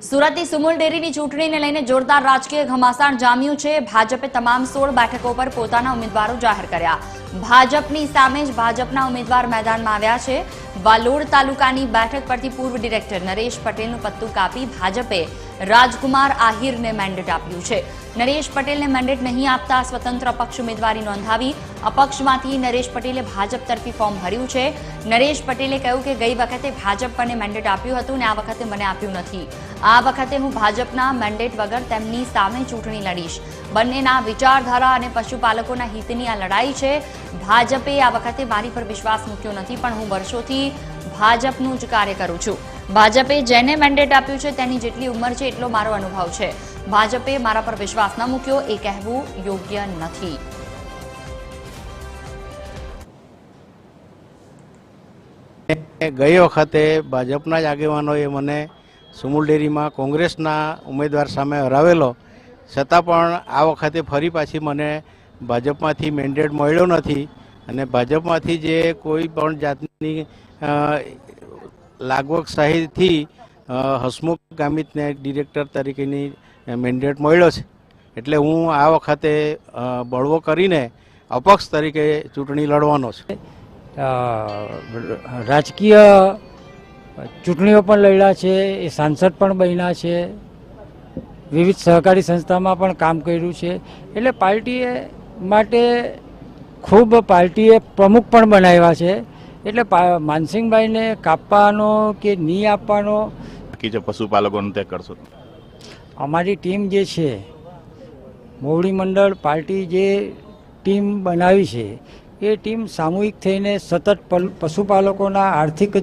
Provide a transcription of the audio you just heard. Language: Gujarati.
સુરતની સુમુલ ડેરીની ચૂંટણીને લઈને જોરદાર રાજકીય ઘમાસાણ જામ્યું છે। ભાજપે તમામ 16 બેઠકો પર પોતાના ઉમેદવારો જાહેર કર્યા। ભાજપની સામે જ ભાજપના ઉમેદવાર મેદાનમાં આવ્યા છે। વાલોડ તાલુકાની બેઠક પરથી પૂર્વ ડિરેક્ટર નરેશ પટેલનું પત્તું કાપી ભાજપે રાજકુમાર આહિરને મેન્ડેટ આપ્યું છે। નરેશ પટેલને મેન્ડેટ નહીં આપતા સ્વતંત્ર અપક્ષ ઉમેદવારી નોંધાવી। અપક્ષમાંથી નરેશ પટેલે ભાજપ તરફી ફોર્મ ભર્યું છે। નરેશ પટેલે કહ્યું કે ગઈ વખતે ભાજપ મને મેન્ડેટ આપ્યું હતું ને આ વખતે મને આપ્યું નથી। આ વખતે હું ભાજપના મેન્ડેટ વગર તેમની સામે ચૂંટણી લડીશ। બંનેના વિચારધારા અને પશુપાલકોના હિતની આ લડાઈ છે। ભાજપે આ વખતે મારી પર વિશ્વાસ મૂક્યો નથી, પણ હું વર્ષોથી ભાજપનું જ કાર્ય કરું છું। ભાજપે જેને મેન્ડેટ આપ્યું છે તેની જેટલી ઉંમર છે એટલો મારો અનુભવ છે। ભાજપે મારા પર વિશ્વાસ ન મૂક્યો એ કહેવું યોગ્ય નથી। ગઈ વખતે ભાજપના જ આગેવાનોએ મને સુમુલ ડેરીમાં કોંગ્રેસના ઉમેદવાર સામે હરાવેલો, છતાં પણ આ વખતે ફરી પાછી મને ભાજપમાંથી મેન્ડેટ મળ્યો નથી અને ભાજપમાંથી જે કોઈ પણ જાતની લાગવગશાહીથી હસમુખ ગામિતને ડિરેક્ટર તરીકેની મેન્ડેટ મળ્યો છે। એટલે હું આ વખતે બળવો કરીને અપક્ષ તરીકે ચૂંટણી લડવાનો છે। રાજકીય ચૂંટણીઓ પણ લડ્યા છે, એ સાંસદ પણ બન્યા છે, વિવિધ સહકારી સંસ્થામાં પણ કામ કર્યું છે। એટલે પાર્ટીએ માટે ખૂબ પાર્ટીએ પ્રમુખ પણ બનાવ્યા છે। એટલે માનસિંહભાઈને કાપવાનો કે નહીં આપવાનો બાકી જે પશુપાલકોનું તે કરશો। અમારી ટીમ જે છે, મોવડી મંડળ પાર્ટી જે ટીમ બનાવી છે એ ટીમ સામૂહિક થઈને સતત પશુપાલકોના આર્થિક